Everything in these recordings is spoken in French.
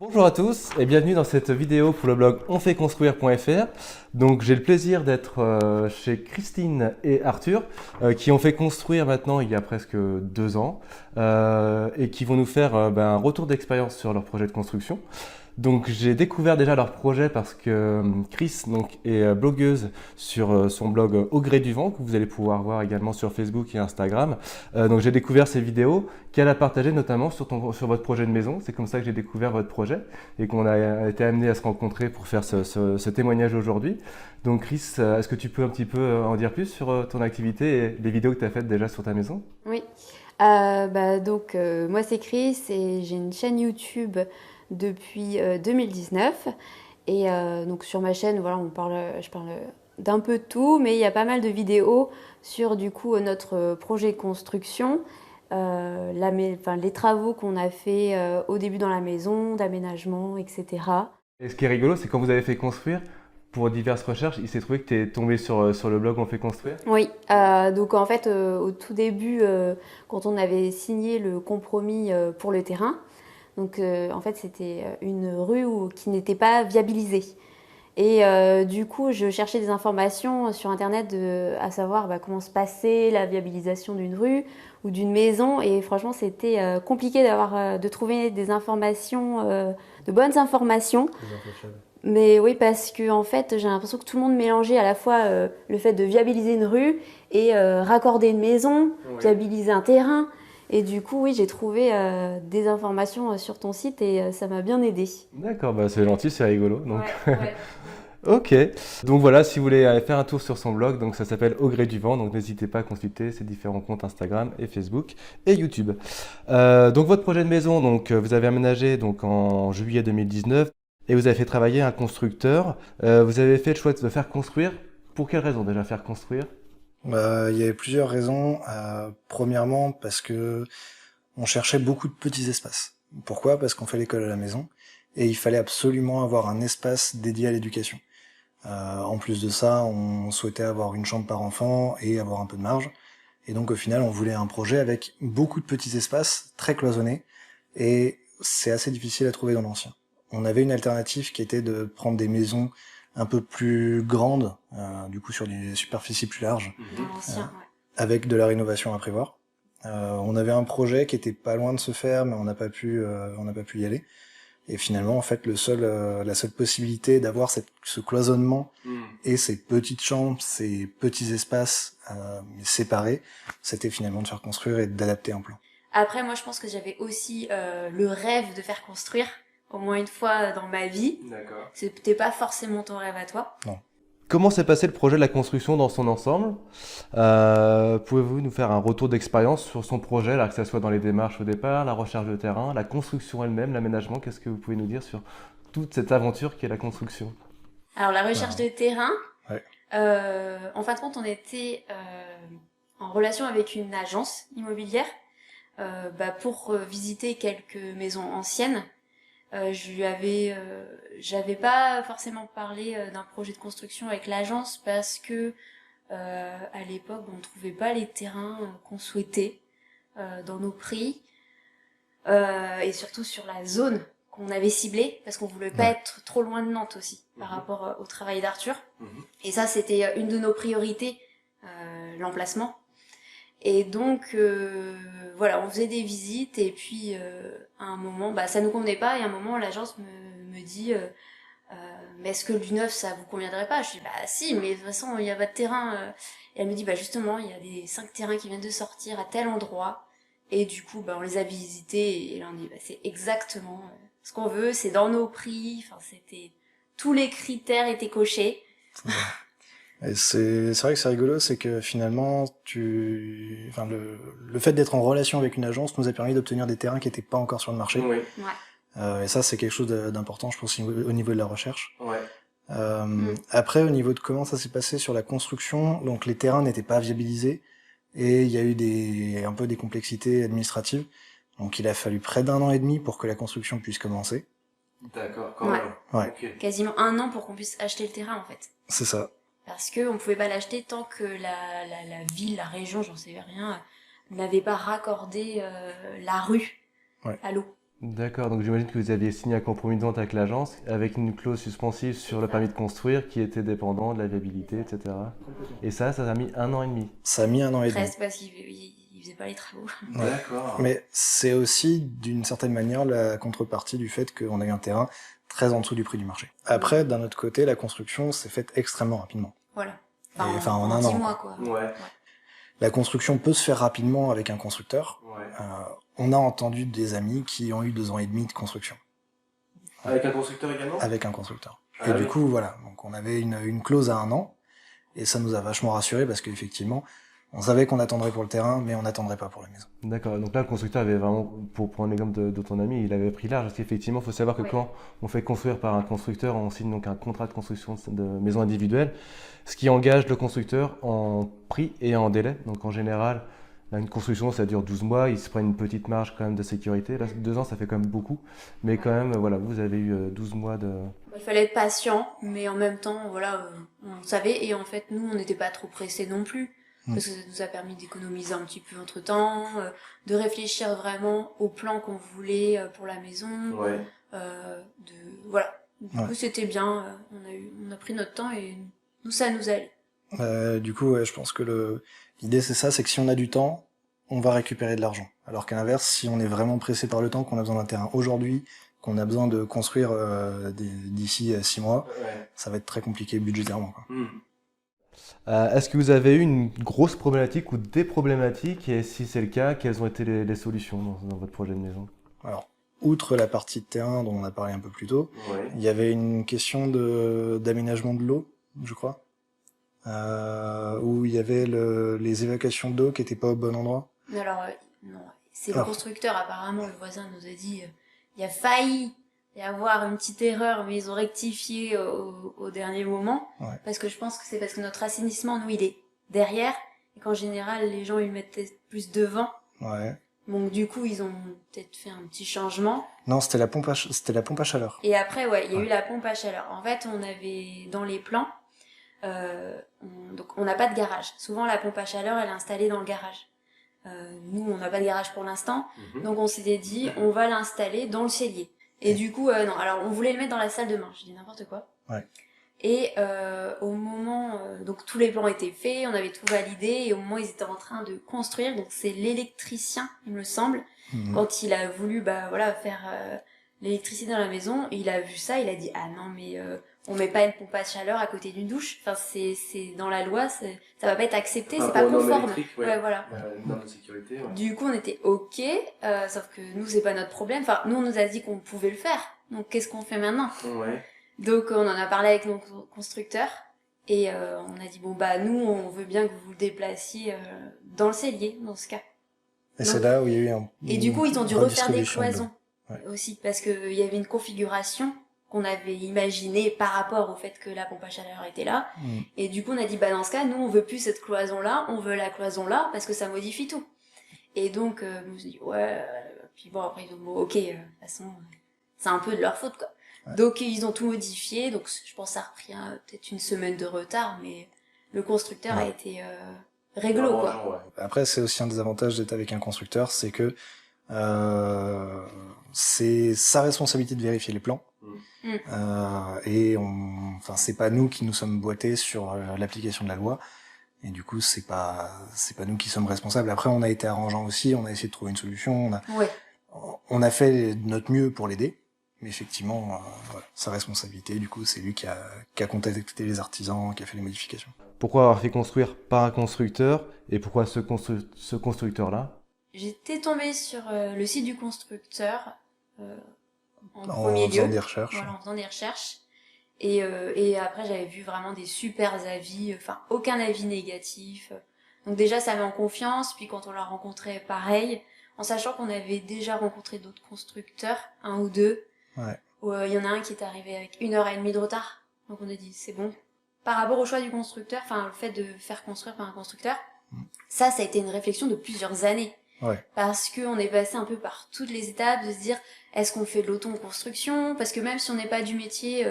Bonjour à tous et bienvenue dans cette vidéo pour le blog onfaitconstruire.fr. Donc j'ai le plaisir d'être chez Christine et Arthur qui ont fait construire maintenant il y a presque 2 ans et qui vont nous faire un retour d'expérience sur leur projet de construction. Donc j'ai découvert déjà leur projet parce que Chris est blogueuse sur son blog Au gré du vent que vous allez pouvoir voir également sur Facebook et Instagram. Donc j'ai découvert ces vidéos qu'elle a partagées notamment sur votre projet de maison. C'est comme ça que j'ai découvert votre projet et qu'on a été amené à se rencontrer pour faire ce témoignage aujourd'hui. Donc Chris, est-ce que tu peux un petit peu en dire plus sur ton activité et les vidéos que tu as faites déjà sur ta maison? Oui, moi c'est Chris et j'ai une chaîne YouTube depuis 2019 donc sur ma chaîne voilà je parle d'un peu de tout mais il y a pas mal de vidéos sur du coup notre projet de construction, les travaux qu'on a fait au début dans la maison, d'aménagement, etc. Et ce qui est rigolo, c'est quand vous avez fait construire, pour diverses recherches, il s'est trouvé que tu es tombé sur le blog On fait construire. Oui, donc en fait au tout début quand on avait signé le compromis pour le terrain. Donc en fait c'était une rue qui n'était pas viabilisée. Et du coup je cherchais des informations sur internet à savoir comment se passait la viabilisation d'une rue ou d'une maison. Et franchement c'était compliqué de trouver des informations, de bonnes informations. Les infos chaudes. Mais oui, parce que en fait, j'ai l'impression que tout le monde mélangeait à la fois le fait de viabiliser une rue et raccorder une maison, Ouais. viabiliser un terrain. Et du coup, oui, j'ai trouvé des informations sur ton site et ça m'a bien aidé. D'accord, c'est gentil, c'est rigolo. Donc, Ouais. ok. Donc voilà, si vous voulez aller faire un tour sur son blog, donc ça s'appelle Au gré du vent. Donc n'hésitez pas à consulter ses différents comptes Instagram et Facebook et YouTube. Donc votre projet de maison, vous avez aménagé donc en juillet 2019 et vous avez fait travailler un constructeur. Vous avez fait le choix de le faire construire. Pour quelle raison déjà faire construire? Il y avait plusieurs raisons. Premièrement, parce que on cherchait beaucoup de petits espaces. Pourquoi? Parce qu'on fait l'école à la maison et il fallait absolument avoir un espace dédié à l'éducation. En plus de ça, on souhaitait avoir une chambre par enfant et avoir un peu de marge. Et donc au final, on voulait un projet avec beaucoup de petits espaces, très cloisonnés, et c'est assez difficile à trouver dans l'ancien. On avait une alternative qui était de prendre des maisons un peu plus grandes, du coup sur des superficies plus larges, Dans l'ancien, ouais. avec de la rénovation à prévoir. On avait un projet qui était pas loin de se faire, mais on n'a pas pu y aller. Et finalement, en fait, la seule possibilité d'avoir ce cloisonnement et ces petites chambres, ces petits espaces séparés, c'était finalement de faire construire et d'adapter un plan. Après, moi, je pense que j'avais aussi le rêve de faire construire, au moins une fois dans ma vie. D'accord. C'était pas forcément ton rêve à toi. Non. Comment s'est passé le projet de la construction dans son ensemble? Pouvez-vous nous faire un retour d'expérience sur son projet, là, que ce soit dans les démarches au départ, la recherche de terrain, la construction elle-même, l'aménagement? Qu'est-ce que vous pouvez nous dire sur toute cette aventure qu'est la construction? Alors, la recherche de terrain, Ouais. en fin de compte, on était en relation avec une agence immobilière pour visiter quelques maisons anciennes. J'avais pas forcément parlé d'un projet de construction avec l'agence parce que à l'époque, on ne trouvait pas les terrains qu'on souhaitait dans nos prix et surtout sur la zone qu'on avait ciblée parce qu'on voulait pas Ouais. être trop loin de Nantes aussi par rapport au travail d'Arthur. Et ça, c'était une de nos priorités, l'emplacement. Et donc, voilà, on faisait des visites et puis à un moment, ça nous convenait pas et à un moment, l'agence me dit mais est-ce que du neuf, ça vous conviendrait pas? Je dis si, mais de toute façon, il y a votre terrain. Et elle me dit justement, il y a des 5 terrains qui viennent de sortir à tel endroit. Et du coup, on les a visités et là, on dit c'est exactement ce qu'on veut, c'est dans nos prix. Enfin, tous les critères étaient cochés. Et c'est vrai que c'est rigolo, c'est que finalement, le fait d'être en relation avec une agence nous a permis d'obtenir des terrains qui n'étaient pas encore sur le marché. Oui. Ouais. Et ça, c'est quelque chose d'important, je pense, au niveau de la recherche. Ouais. Après, au niveau de comment ça s'est passé sur la construction, donc les terrains n'étaient pas viabilisés et il y a eu un peu des complexités administratives. Donc il a fallu près d'1 an et demi pour que la construction puisse commencer. D'accord, quand même. Ouais. Ok. Quasiment 1 an pour qu'on puisse acheter le terrain en fait. C'est ça. Parce qu'on ne pouvait pas l'acheter tant que la ville, la région, j'en sais rien, n'avait pas raccordé la rue Ouais. à l'eau. D'accord, donc j'imagine que vous aviez signé un compromis de vente avec l'agence avec une clause suspensive sur le permis de construire qui était dépendant de la viabilité, etc. Et ça a mis 1 an et demi. Ça a mis 1 an et demi. Presque parce qu'il faisait pas les travaux. Ouais. D'accord. Mais c'est aussi, d'une certaine manière, la contrepartie du fait qu'on a eu un terrain très en dessous du prix du marché. Après, d'un autre côté, la construction s'est faite extrêmement rapidement. Voilà. Enfin, en un 10 an, mois, quoi. Ouais. La construction peut se faire rapidement avec un constructeur. Ouais. On a entendu des amis qui ont eu 2 ans et demi de construction. Avec un constructeur également? Avec un constructeur. Ah Et oui. du coup, voilà. Donc, on avait une clause à 1 an. Et ça nous a vachement rassurés parce qu'effectivement, on savait qu'on attendrait pour le terrain, mais on n'attendrait pas pour la maison. D'accord, donc là le constructeur avait vraiment, pour prendre l'exemple de ton ami, il avait pris large, parce qu'effectivement il faut savoir que Ouais. quand on fait construire par un constructeur, on signe donc un contrat de construction de maison individuelle, ce qui engage le constructeur en prix et en délai. Donc en général, là, une construction ça dure 12 mois, il se prend une petite marge quand même de sécurité. Là 2 ans ça fait quand même beaucoup, mais quand même voilà, vous avez eu 12 mois de... Il fallait être patient, mais en même temps, voilà, on savait, et en fait, nous, on n'était pas trop pressés non plus, parce que ça nous a permis d'économiser un petit peu entre temps, de réfléchir vraiment au plan qu'on voulait pour la maison, Ouais. voilà. Du Ouais. coup, c'était bien, on a pris notre temps et nous, ça nous allait. Du coup, ouais, je pense que l'idée c'est ça, c'est que si on a du temps, on va récupérer de l'argent. Alors qu'à l'inverse, si on est vraiment pressé par le temps, qu'on a besoin d'un terrain aujourd'hui, qu'on a besoin de construire d'ici 6 mois, ça va être très compliqué budgétairement, quoi. Est-ce que vous avez eu une grosse problématique ou des problématiques, et si c'est le cas, quelles ont été les solutions dans votre projet de maison? Alors, outre la partie de terrain dont on a parlé un peu plus tôt, il y avait une question d'aménagement de l'eau, je crois, où il y avait les évacuations d'eau qui étaient pas au bon endroit. Mais alors, non, c'est le Alors. constructeur, apparemment, le voisin nous a dit, il y a failli y avoir une petite erreur, mais ils ont rectifié au dernier moment. Ouais. Parce que je pense que c'est parce que notre assainissement, nous, il est derrière, et qu'en général, les gens, ils mettent peut-être plus devant. Ouais. Donc du coup, ils ont peut-être fait un petit changement. Non, c'était la pompe à chaleur. Et après, ouais, il y a Ouais. eu la pompe à chaleur. En fait, on avait, dans les plans, donc on n'a pas de garage. Souvent, la pompe à chaleur, elle est installée dans le garage. Nous, on n'a pas de garage pour l'instant, donc on s'était dit, on va l'installer dans le cellier. Et du coup, non, alors on voulait le mettre dans la salle de bain, je dis n'importe quoi. Ouais. Et au moment, donc tous les plans étaient faits, on avait tout validé, et au moment où ils étaient en train de construire, donc c'est l'électricien, il me semble, quand il a voulu, bah voilà, faire l'électricité dans la maison, il a vu ça, il a dit, ah non mais on met pas une pompe à chaleur à côté d'une douche, enfin c'est dans la loi, ça va pas être accepté, c'est pas conforme. Ouais, voilà. Norme de sécurité, ouais. Du coup, on était ok, sauf que nous, c'est pas notre problème. Enfin, nous, on nous a dit qu'on pouvait le faire. Donc, qu'est-ce qu'on fait maintenant? Ouais. Donc, on en a parlé avec nos constructeurs. Et on a dit, bon, bah, nous, on veut bien que vous le déplaciez dans le cellier, dans ce cas. Et c'est là où il y a eu Et du coup, ils ont dû refaire des redistribution de l'eau. cloisons Ouais. aussi. Parce qu'il y avait une configuration qu'on avait imaginée par rapport au fait que la pompe à chaleur était là. Et du coup, on a dit, bah, dans ce cas, nous, on veut plus cette cloison-là, on veut la cloison là, parce que ça modifie tout. Et donc, je me suis dit, ouais, puis bon, après, ils ont dit, bon, ok, de toute façon, c'est un peu de leur faute, quoi. Ouais. Donc, ils ont tout modifié, donc je pense que ça a repris peut-être une semaine de retard, mais le constructeur a été réglo, quoi. Après, c'est aussi un des avantages d'être avec un constructeur, c'est que c'est sa responsabilité de vérifier les plans. Et enfin, c'est pas nous qui nous sommes boités sur l'application de la loi. Et du coup, c'est pas nous qui sommes responsables. Après, on a été arrangeant aussi, on a essayé de trouver une solution, on a fait de notre mieux pour l'aider. Mais effectivement, voilà, sa responsabilité, du coup, c'est lui qui a contacté les artisans, qui a fait les modifications. Pourquoi avoir fait construire par un constructeur, et pourquoi ce constructeur-là? J'étais tombée sur le site du constructeur en En faisant lieu. des recherches. Voilà, en faisant des recherches. Et après, j'avais vu vraiment des super avis, enfin, aucun avis négatif. Donc déjà, ça met en confiance, puis quand on l'a rencontré, pareil, en sachant qu'on avait déjà rencontré d'autres constructeurs, un ou deux, Ouais. où il y en a un qui est arrivé avec 1h30 de retard. Donc on a dit, c'est bon. Par rapport au choix du constructeur, enfin, le fait de faire construire par un constructeur, ça a été une réflexion de plusieurs années. Ouais. Parce qu'on est passé un peu par toutes les étapes de se dire, est-ce qu'on fait de l'auto-construction? Parce que même si on n'est pas du métier,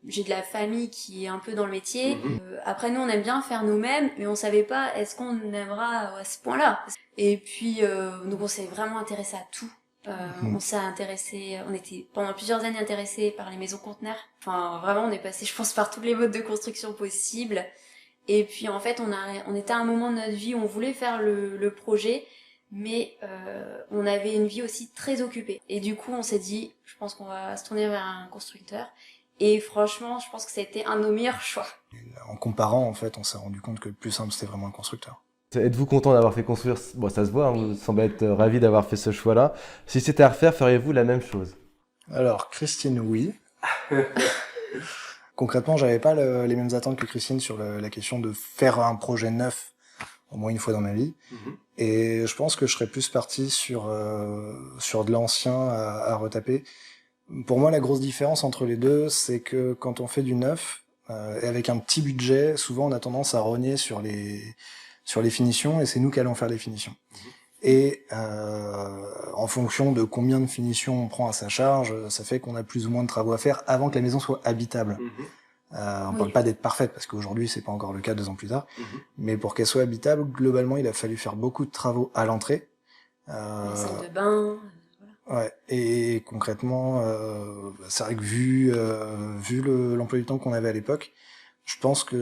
j'ai de la famille qui est un peu dans le métier. Après, nous, on aime bien faire nous-mêmes, mais on savait pas, est-ce qu'on aimera à ce point-là? Et puis, donc on s'est vraiment intéressé à tout. On s'est intéressé, on était pendant plusieurs années intéressés par les maisons conteneurs. Enfin, vraiment, on est passé, je pense, par tous les modes de construction possibles. Et puis, en fait, on était à un moment de notre vie où on voulait faire le projet, mais on avait une vie aussi très occupée. Et du coup, on s'est dit, je pense qu'on va se tourner vers un constructeur. Et franchement, je pense que ça a été un de nos meilleurs choix. En comparant, en fait, on s'est rendu compte que le plus simple, c'était vraiment le constructeur. Êtes-vous content d'avoir fait construire, bon ça se voit, hein, vous semblez être ravi d'avoir fait ce choix-là. Si c'était à refaire, feriez-vous la même chose? Alors, Christine, oui. Concrètement, j'avais pas les mêmes attentes que Christine sur la question de faire un projet neuf au moins une fois dans ma vie. Et je pense que je serais plus parti sur de l'ancien à retaper. Pour moi, la grosse différence entre les deux, c'est que quand on fait du neuf, et avec un petit budget, souvent on a tendance à rogner sur les finitions, et c'est nous qui allons faire les finitions. Et en fonction de combien de finitions on prend à sa charge, ça fait qu'on a plus ou moins de travaux à faire avant que la maison soit habitable. On parle pas d'être parfaite, parce qu'aujourd'hui c'est pas encore le cas 2 ans plus tard, mais pour qu'elle soit habitable, globalement il a fallu faire beaucoup de travaux à l'entrée. La salle de bain... Ouais, et concrètement, c'est vrai que vu l'emploi du temps qu'on avait à l'époque, je pense que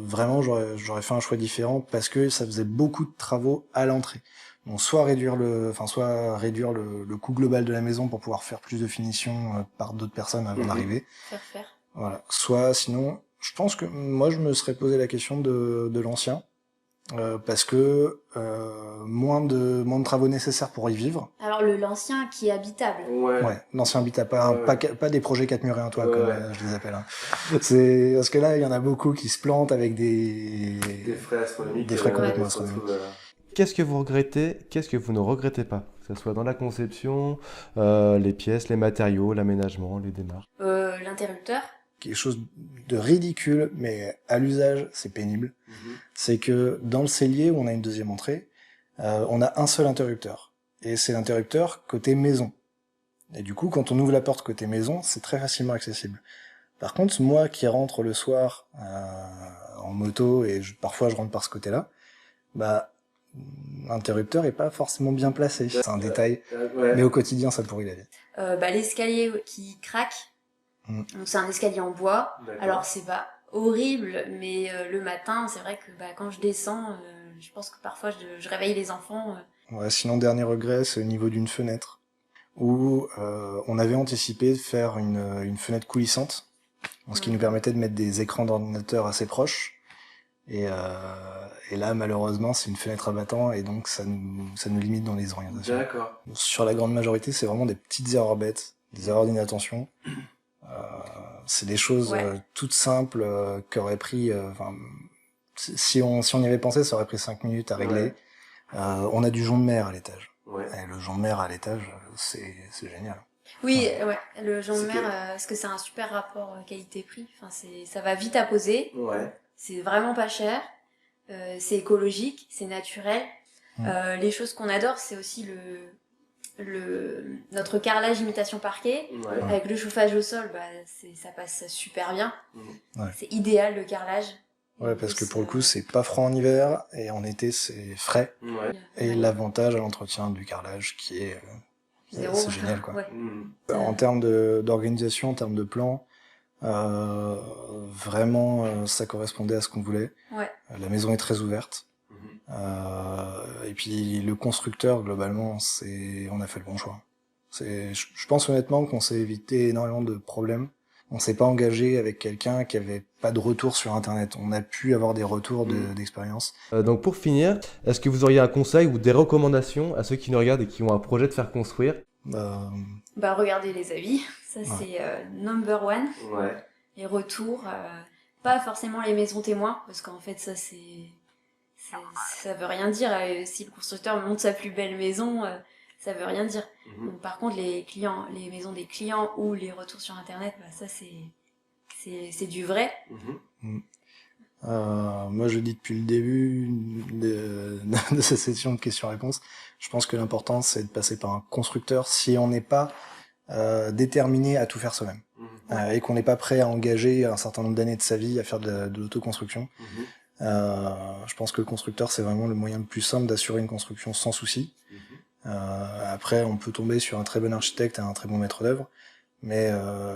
vraiment j'aurais fait un choix différent parce que ça faisait beaucoup de travaux à l'entrée. Donc soit réduire le coût global de la maison pour pouvoir faire plus de finitions par d'autres personnes avant d'arriver. Faire. Voilà. Soit sinon, je pense que moi je me serais posé la question de l'ancien. Parce que moins de travaux nécessaires pour y vivre. Alors l'ancien qui est habitable. Ouais, l'ancien habitable, pas des projets 4 murs et un toit comme je les appelle. Hein. C'est parce que là il y en a beaucoup qui se plantent avec des frais astronomiques. Des frais complètement astronomiques. Qu'est-ce que vous regrettez, qu'est-ce que vous ne regrettez pas? Que ce soit dans la conception, les pièces, les matériaux, l'aménagement, les démarches. L'interrupteur. Quelque chose de ridicule, mais à l'usage, c'est pénible. C'est que dans le cellier où on a une deuxième entrée, on a un seul interrupteur. Et c'est l'interrupteur côté maison. Et du coup, quand on ouvre la porte côté maison, c'est très facilement accessible. Par contre, moi qui rentre le soir en moto, et parfois je rentre par ce côté-là, l'interrupteur est pas forcément bien placé. C'est un détail, mais au quotidien, ça pourrit la vie. L'escalier qui craque. Donc c'est un escalier en bois. Alors c'est pas horrible, mais le matin, c'est vrai que quand je descends, je pense que parfois je réveille les enfants. Ouais, sinon, dernier regret, c'est au niveau d'une fenêtre, où on avait anticipé de faire une fenêtre coulissante, ce qui nous permettait de mettre des écrans d'ordinateur assez proches. Et là, malheureusement, c'est une fenêtre à battant, et donc ça nous limite dans les orientations. D'accord. Sur la grande majorité, c'est vraiment des petites erreurs bêtes, des erreurs d'inattention. C'est des choses toutes simples qu'aurait pris... si on y avait pensé, ça aurait pris 5 minutes à régler. On a du jonc de mer à l'étage. Et le jonc de mer à l'étage, c'est génial. Oui, le jonc de mer, parce que c'est un super rapport qualité-prix. Enfin, ça va vite à poser. C'est vraiment pas cher. C'est écologique, c'est naturel. Les choses qu'on adore, c'est aussi notre carrelage imitation parquet. Avec le chauffage au sol, ça passe super bien. C'est idéal, le carrelage. Ouais, parce que pour le coup, c'est pas froid en hiver, et en été, c'est frais. Et l'avantage à l'entretien du carrelage qui est... c'est génial, quoi. En termes d'organisation, en termes de plan, vraiment, ça correspondait à ce qu'on voulait. La maison est très ouverte. Et puis le constructeur, globalement, on a fait le bon choix. Je pense honnêtement qu'on s'est évité énormément de problèmes. On s'est pas engagé avec quelqu'un qui avait pas de retour sur Internet. On a pu avoir des retours d'expérience. Donc pour finir, est-ce que vous auriez un conseil ou des recommandations à ceux qui nous regardent et qui ont un projet de faire construire? Regardez les avis, ça c'est number one. Les retours, pas forcément les maisons témoins, parce qu'en fait ça veut rien dire. Si le constructeur monte sa plus belle maison, ça veut rien dire. Donc, par contre, les maisons des clients ou les retours sur Internet, ça c'est du vrai. Moi, je dis depuis le début de cette session de questions-réponses, je pense que l'important c'est de passer par un constructeur si on n'est pas déterminé à tout faire soi-même. Et qu'on n'est pas prêt à engager un certain nombre d'années de sa vie à faire de l'autoconstruction. Je pense que le constructeur, c'est vraiment le moyen le plus simple d'assurer une construction sans souci. Après, on peut tomber sur un très bon architecte et un très bon maître d'œuvre, mais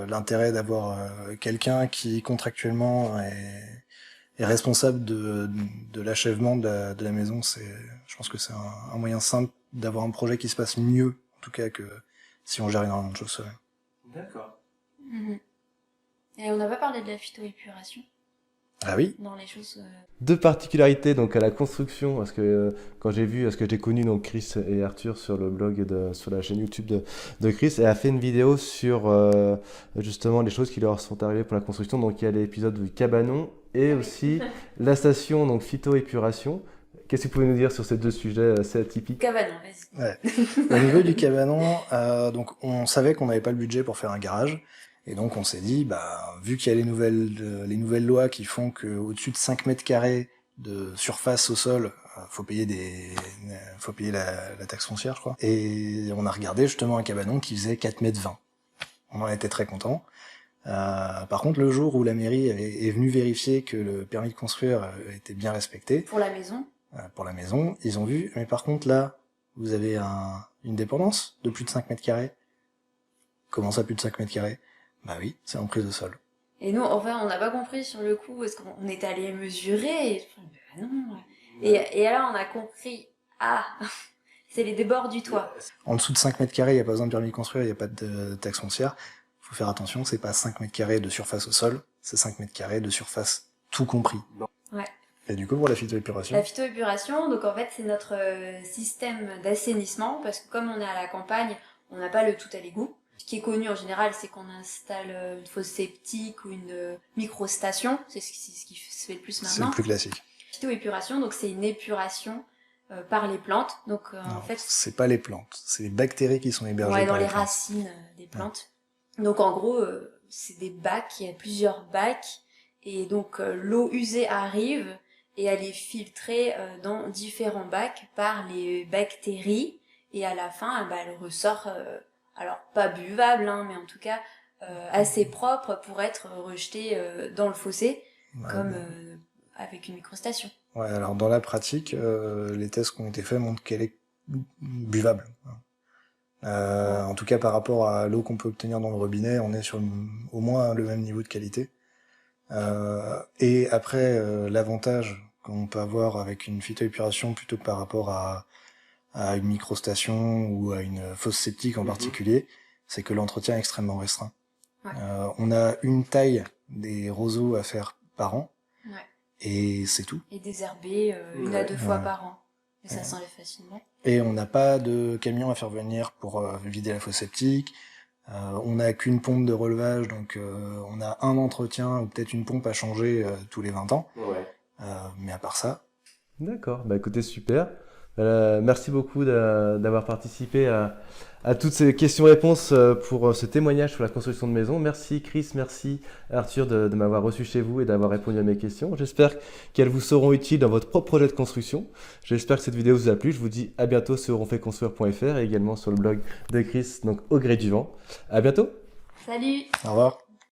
l'intérêt d'avoir quelqu'un qui contractuellement est responsable de l'achèvement de la maison, je pense que c'est un moyen simple d'avoir un projet qui se passe mieux, en tout cas, que si on gère énormément de choses seul. D'accord. Et on n'a pas parlé de la phytoépuration Ah oui. dans les choses. Deux particularités donc à la construction, parce que quand j'ai vu, parce que j'ai connu donc Chris et Arthur sur le blog sur la chaîne YouTube de Chris, et a fait une vidéo sur justement les choses qui leur sont arrivées pour la construction. Donc il y a l'épisode du cabanon et aussi la station donc phytoépuration. Qu'est-ce que vous pouvez nous dire sur ces deux sujets assez atypiques? Cabanon, vas-y. Ouais. Au niveau du cabanon, donc on savait qu'on n'avait pas le budget pour faire un garage. Et donc on s'est dit, bah, vu qu'il y a les nouvelles lois qui font qu'au-dessus de 5 mètres carrés de surface au sol, faut payer la taxe foncière, je crois. Et on a regardé justement un cabanon qui faisait 4 mètres 20. On en était très contents. Par contre, le jour où la mairie est venue vérifier que le permis de construire était bien respecté, Pour la maison. pour la maison, ils ont vu, mais par contre là, vous avez une dépendance de plus de 5 mètres carrés. Comment ça, plus de 5 mètres carrés? Bah oui, c'est en prise au sol. Et nous, enfin, on n'a pas compris sur le coup, parce qu'on est allé mesurer, et bah non. Et là, on a compris, c'est les débords du toit. En dessous de 5 mètres carrés, il n'y a pas besoin de permis de construire, il n'y a pas de taxe foncière. Faut faire attention, c'est pas 5 mètres carrés de surface au sol, c'est 5 mètres carrés de surface tout compris. Ouais. Et du coup, pour la phytoépuration? La phytoépuration, donc en fait, c'est notre système d'assainissement, parce que comme on est à la campagne, on n'a pas le tout à l'égout. Ce qui est connu en général, c'est qu'on installe une fosse septique ou une microstation. C'est ce qui se fait le plus maintenant. C'est le plus classique. Phytoépuration, donc c'est une épuration par les plantes. Donc en fait, c'est pas les plantes, c'est les bactéries qui sont hébergées dans par les plantes. racines des plantes. Ouais. Donc en gros, c'est des bacs, il y a plusieurs bacs, et donc l'eau usée arrive et elle est filtrée dans différents bacs par les bactéries, et à la fin, elle ressort. Alors pas buvable, mais en tout cas assez propre pour être rejeté dans le fossé, comme avec une microstation. Ouais, alors dans la pratique, les tests qui ont été faits montrent qu'elle est buvable. En tout cas, par rapport à l'eau qu'on peut obtenir dans le robinet, on est sur au moins le même niveau de qualité. Et après, l'avantage qu'on peut avoir avec une phytoépuration plutôt que par rapport à une microstation ou à une fosse septique en particulier, c'est que l'entretien est extrêmement restreint. Ouais. On a une taille des roseaux à faire par an, et c'est tout. Et désherber 1 à 2 fois par an, et ça s'enlève facilement. Et on n'a pas de camion à faire venir pour vider la fosse septique, on n'a qu'une pompe de relevage, donc on a un entretien ou peut-être une pompe à changer tous les 20 ans, mais à part ça... D'accord, bah écoutez, super. Merci beaucoup d'avoir participé à toutes ces questions-réponses pour ce témoignage sur la construction de maison. Merci Chris, merci Arthur de m'avoir reçu chez vous et d'avoir répondu à mes questions. J'espère qu'elles vous seront utiles dans votre propre projet de construction. J'espère que cette vidéo vous a plu. Je vous dis à bientôt sur onfaitconstruire.fr et également sur le blog de Chris, donc Au gré du vent. À bientôt. Salut. Au revoir.